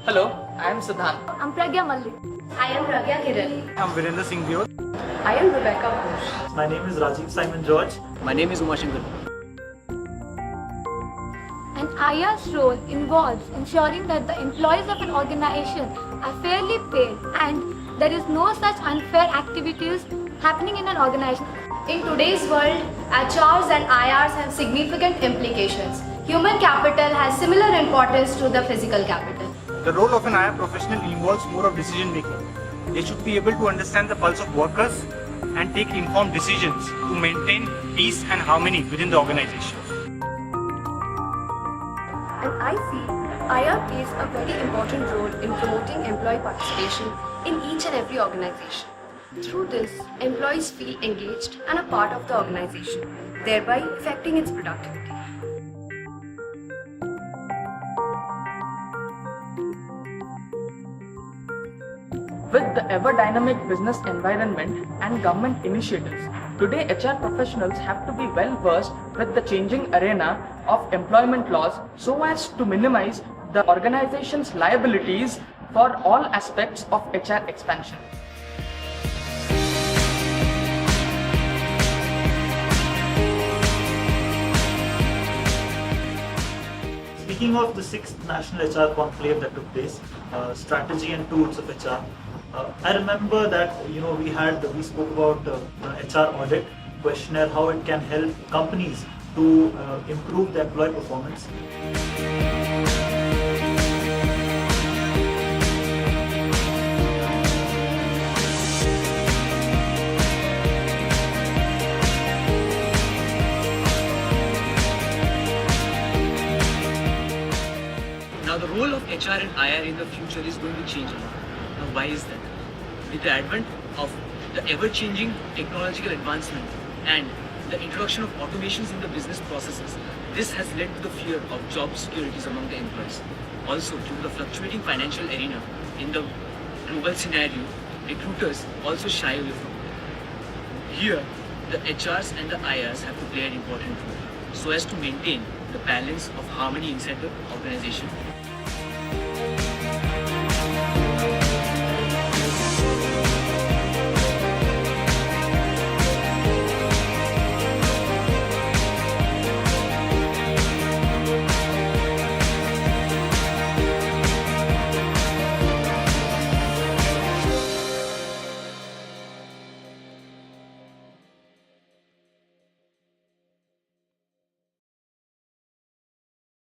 Hello, I am Siddhant. I'm Pragya Malik. I am Pragya Kiran. I'm Virendra Singh Diot. I am Rebecca Bush. My name is Rajiv Simon George. My name is Umashankar. An IR's role involves ensuring that the employees of an organization are fairly paid and there is no such unfair activities happening in an organization. In today's world, HRs and IRs have significant implications. Human capital has similar importance to the physical capital. The role of an IR professional involves more of decision making. They should be able to understand the pulse of workers and take informed decisions to maintain peace and harmony within the organization. And I feel IR plays a very important role in promoting employee participation in each and every organization. Through this, employees feel engaged and a part of the organization, thereby affecting its productivity. With the ever-dynamic business environment and government initiatives, today HR professionals have to be well-versed with the changing arena of employment laws so as to minimize the organization's liabilities for all aspects of HR expansion. Speaking of the 6th National HR Conclave that took place, strategy and tools of HR, I remember that we spoke about the HR audit questionnaire, how it can help companies to improve the employee performance. Now the role of HR and IR in the future is going to change a lot. Now why is that? With the advent of the ever-changing technological advancement and the introduction of automations in the business processes, this has led to the fear of job securities among the employees. Also, due to the fluctuating financial arena in the global scenario, recruiters also shy away from it. Here, the HRs and the IRs have to play an important role so as to maintain the balance of harmony inside the organization